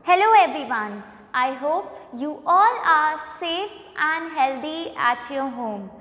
Hello everyone. I hope you all are safe and healthy at your home.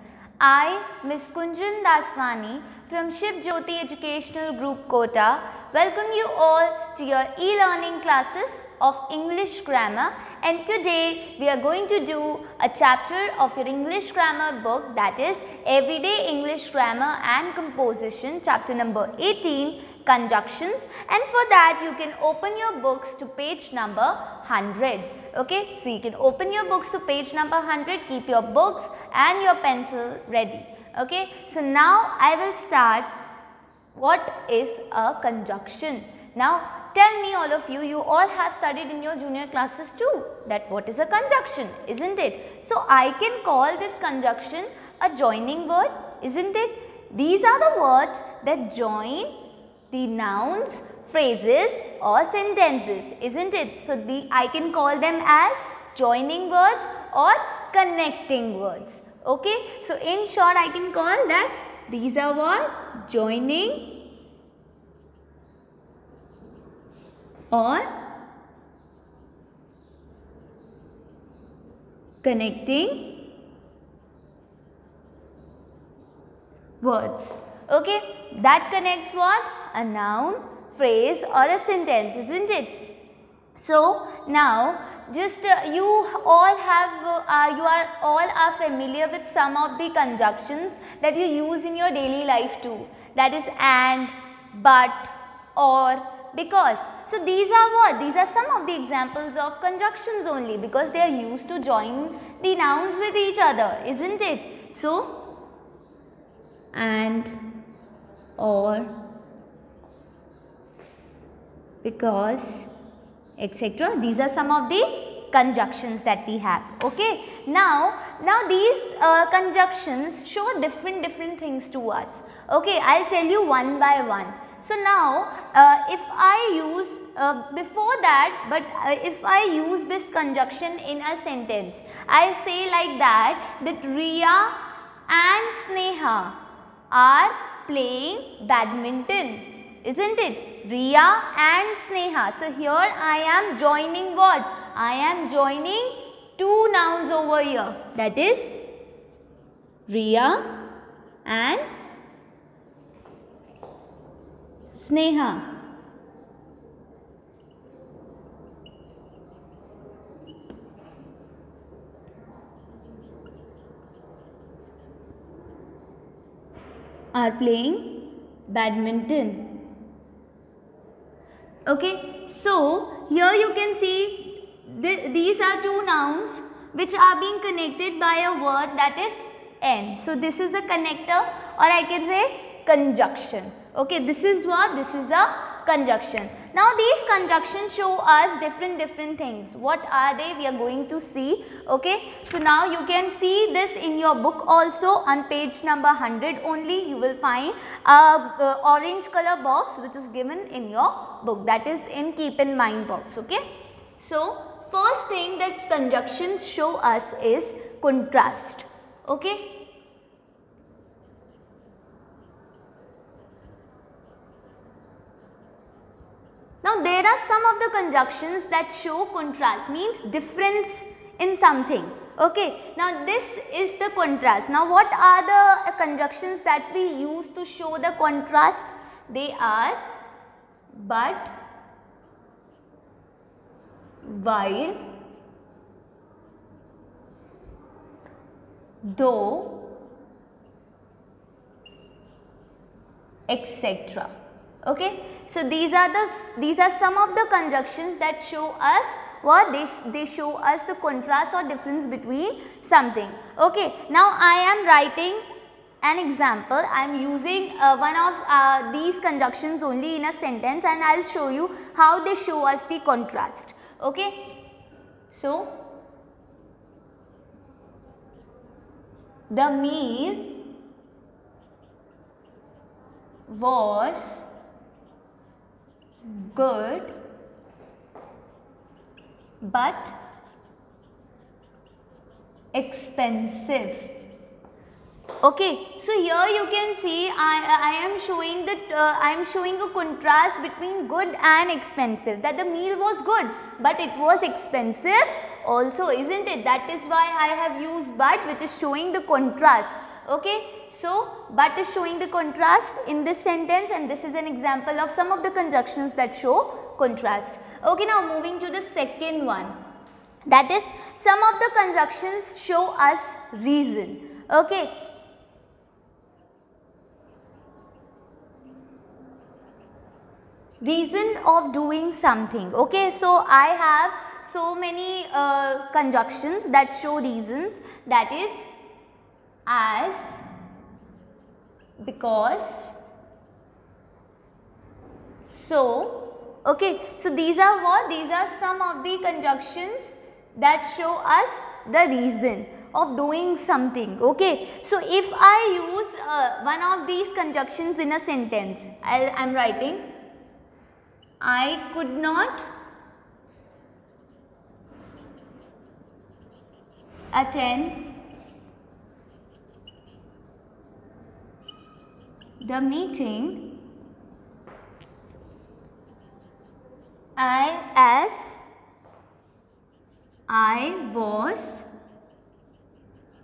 I, Ms. Kunjan Daswani from Shiv Jyoti Educational Group Kota, welcome you all to your e-learning classes of English grammar, and today we are going to do a chapter of your English grammar book, that is Everyday English Grammar and Composition, chapter number 18, Conjunctions, and for that you can open your books to page number 100. Okay, so you can open your books to page number 100, keep your books and your pencil ready. Okay, so now I will start. What is a conjunction? Now tell me, all of you, you all have studied in your junior classes too, that what is a conjunction, isn't it? So I can call this conjunction a joining word, isn't it? These are the words that join the nouns, phrases or sentences, isn't it? So I can call them as joining words or connecting words. Okay, so in short I can call that these are what? Joining or connecting words. Okay, that connects what? A noun, phrase or a sentence, isn't it? So now just you all are familiar with some of the conjunctions that you use in your daily life too, that is and, but, or, because. So these are what? These are some of the examples of conjunctions only, because they are used to join the nouns with each other, isn't it? So and, or, because, etc. These are some of the conjunctions that we have. Okay. Now these conjunctions show different things to us. Okay, I'll tell you one by one. So now if I use before that, but if I use this conjunction in a sentence, I say like that Riya and Sneha are playing badminton, isn't it? Riya and Sneha. So here I am joining what? I am joining two nouns over here, that is Riya and Sneha. Are playing badminton. Okay, so here you can see these are two nouns which are being connected by a word, that is N. So this is a connector, or I can say conjunction. Okay, this is what? This is a conjunction. Now these conjunctions show us different things. What are they? We are going to see. Okay, so now you can see this in your book also. On page number 100 only you will find a orange color box which is given in your book, that is in keep in mind box. Okay, so first thing that conjunctions show us is contrast. Okay. Now there are some of the conjunctions that show contrast, means difference in something. Okay, now this is the contrast. Now what are the conjunctions that we use to show the contrast? They are but, while, though, etc. Okay, so these are some of the conjunctions that show us what? They show us the contrast or difference between something. Okay, now I am writing an example. I am using one of these conjunctions only in a sentence, and I will show you how they show us the contrast. Okay, so the meal was good but expensive. Okay, so here you can see I am showing that I am showing a contrast between good and expensive, that the meal was good but it was expensive also, isn't it? That is why I have used but, which is showing the contrast. Okay, so but is showing the contrast in this sentence, and this is an example of some of the conjunctions that show contrast. Okay, now moving to the second one, that is some of the conjunctions show us reason. Okay, reason of doing something. Okay, so I have so many conjunctions that show reasons, that is as, because, so. Okay, so these are what? These are some of the conjunctions that show us the reason of doing something. Okay, so if I use one of these conjunctions in a sentence, I am writing I could not attend the meeting as I was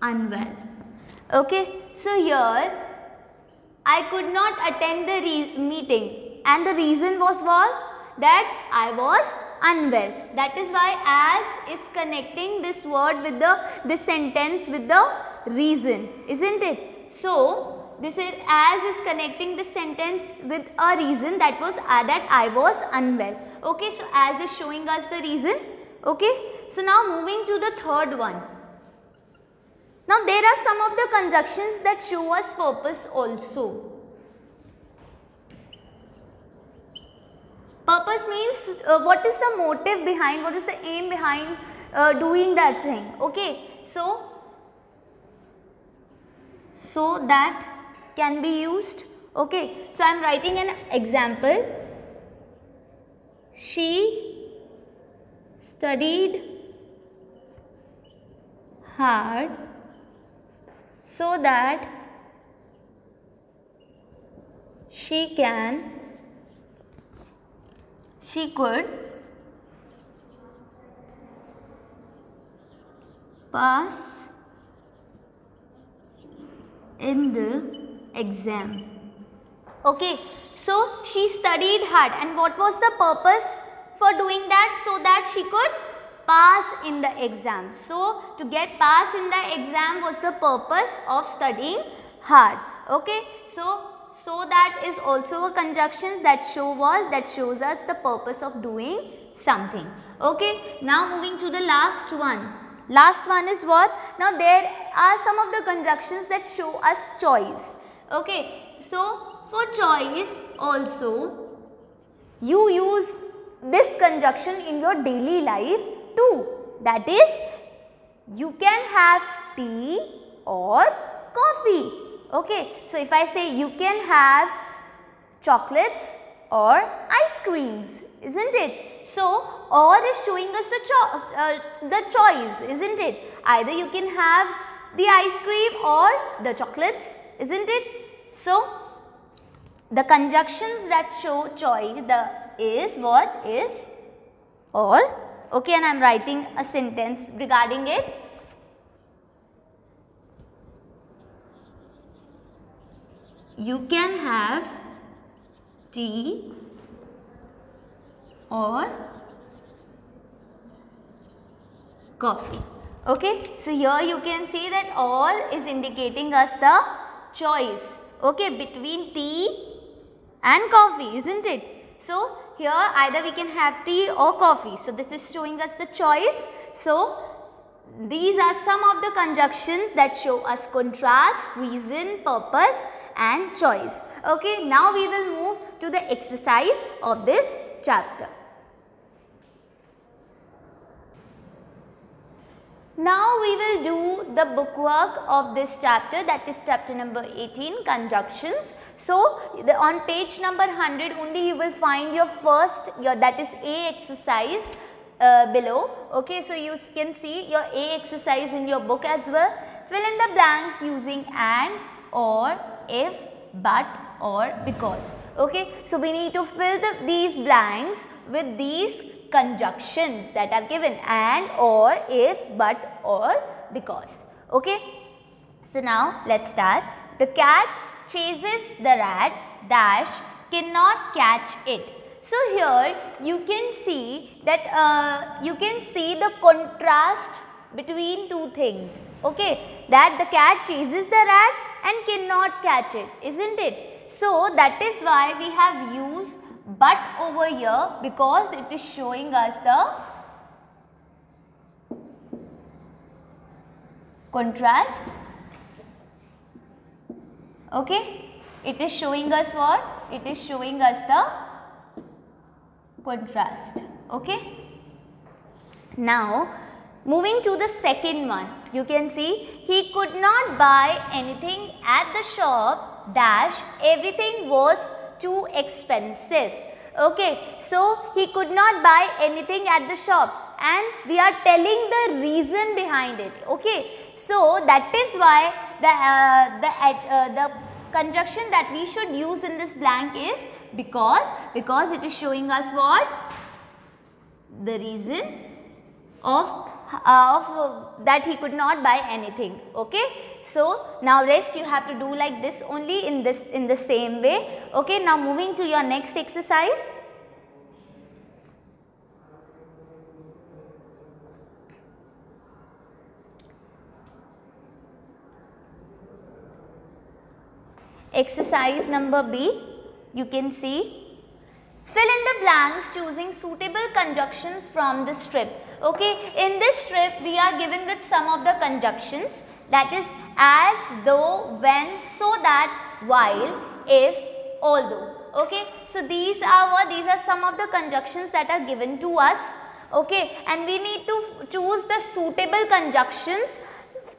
unwell. Okay, so here I could not attend the meeting, and the reason was what? That I was unwell. That is why as is connecting this word with this sentence with the reason, isn't it? So this is as is connecting the sentence with a reason, that was that I was unwell. Okay, so as is showing us the reason. Okay, so now moving to the third one. Now there are some of the conjunctions that show us purpose also. Purpose means what is the motive behind, what is the aim behind doing that thing. Okay, so that can be used. Okay, so I am writing an example. She studied hard so that she could pass in the exam. Okay, so she studied hard, and what was the purpose for doing that? So that she could pass in the exam. So to get pass in the exam was the purpose of studying hard. Okay, so that is also a conjunction that shows us the purpose of doing something. Okay, now moving to the last one. Last one is what? Now there are some of the conjunctions that show us choice. Okay, so for choice also you use this conjunction in your daily life too. That is, you can have tea or coffee. Okay, so if I say you can have chocolates or ice creams, isn't it? So or is showing us the choice, isn't it? Either you can have the ice cream or the chocolates, isn't it? So the conjunctions that show choice is what? Is or. Okay, and I am writing a sentence regarding it. You can have tea or coffee. Okay, so here you can see that or is indicating us the choice. Okay, between tea and coffee, isn't it? So here either we can have tea or coffee. So this is showing us the choice. So these are some of the conjunctions that show us contrast, reason, purpose and choice. Okay, now we will move to the exercise of this chapter. Now we will do the bookwork of this chapter, that is chapter number 18, conjunctions. So on page number 100 only you will find your first, that is A exercise below. Okay, so you can see your A exercise in your book as well. fill in the blanks using and, or, if, but, or because. Okay, so we need to fill these blanks with these conjunctions that are given: and, or, if, but, or, because. Okay, so now let's start. The cat chases the rat dash cannot catch it. So here you can see that you can see the contrast between two things. Okay, that the cat chases the rat and cannot catch it, isn't it? So that is why we have used but over here, because it is showing us the contrast. Okay, it is showing us what? It is showing us the contrast. Okay, now moving to the second one, you can see he could not buy anything at the shop dash everything was too expensive. Okay, so he could not buy anything at the shop, and we are telling the reason behind it. Okay, so that is why the conjunction that we should use in this blank is because it is showing us what? The reason of that he could not buy anything. Okay, so now rest you have to do like this only in the same way. Okay, now moving to your next exercise. Exercise number B, you can see, fill in the blanks choosing suitable conjunctions from the strip. Okay, in this strip we are given with some of the conjunctions, that is as, though, when, so that, while, if, although. Okay, so these are what? These are some of the conjunctions that are given to us. Okay, and we need to choose the suitable conjunctions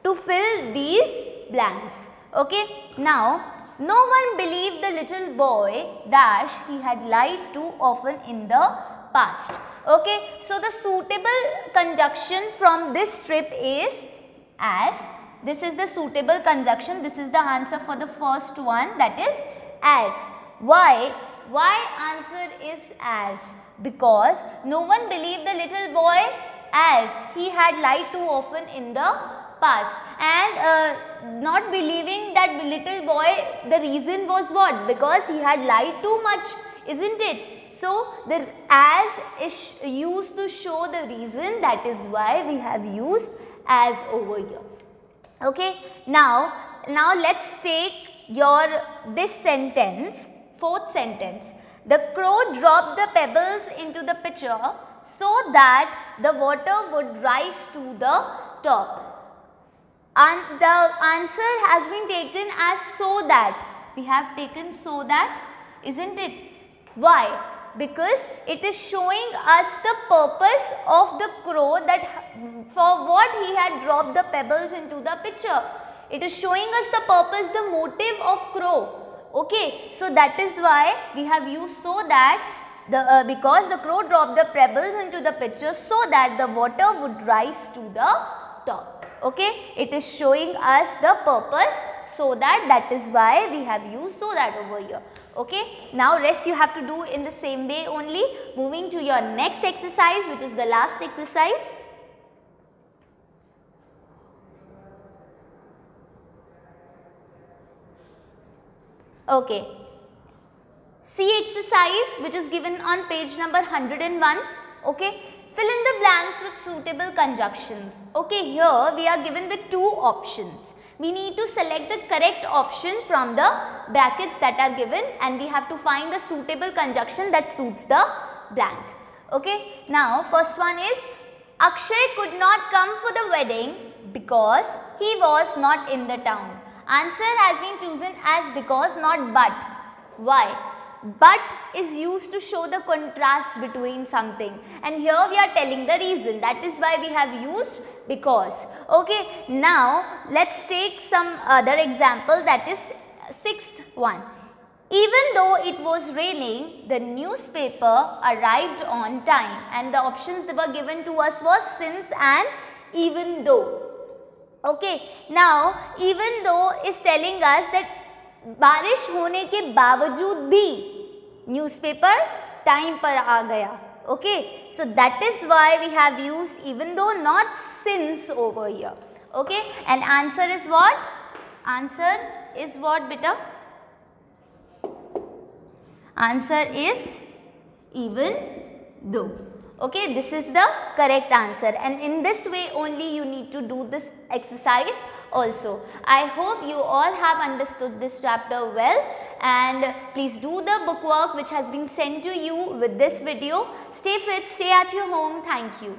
to fill these blanks. Okay, now no one believed the little boy dash he had lied too often in the past. Okay, so the suitable conjunction from this strip is as. This is the suitable conjunction. This is the answer for the first one, that is as. Why? Why answer is as? Because no one believed the little boy as he had lied too often in the past, and not believing that little boy, the reason was what? Because he had lied too much, isn't it? So the as is used to show the reason, that is why we have used as over here. Okay, now let's take this sentence, fourth sentence. The crow dropped the pebbles into the pitcher so that the water would rise to the top. And the answer has been taken as so that. We have taken so that, isn't it? Why? Because it is showing us the purpose of the crow, that for what he had dropped the pebbles into the pitcher. It is showing us the purpose, the motive of crow. Okay, so that is why we have used so that, because the crow dropped the pebbles into the pitcher so that the water would rise to the top. Okay, it is showing us the purpose, so that is why we have used so that over here. Okay, now rest you have to do in the same way only. Moving to your next exercise, which is the last exercise. Okay, C exercise, which is given on page number 101. Okay, fill in the blanks with suitable conjunctions. Okay, here we are given with two options. We need to select the correct option from the brackets that are given, and we have to find the suitable conjunction that suits the blank. Okay, now first one is Akshay could not come for the wedding because he was not in the town. Answer has been chosen as because, not but. Why? But is used to show the contrast between something, and here we are telling the reason, that is why we have used because. Okay, now let's take some other example, that is sixth one. Even though it was raining, the newspaper arrived on time, and the options that were given to us was since and even though. Okay, now even though is telling us that बारिश होने के बावजूद भी newspaper time पर आ गया. Okay, so that is why we have used even though, not since over here. Okay, and answer is what? Answer is what, beta? Answer is even though. Okay, this is the correct answer, and in this way only you need to do this exercise also. I hope you all have understood this chapter well, and please do the bookwork which has been sent to you with this video. Stay fit, stay at your home. Thank you.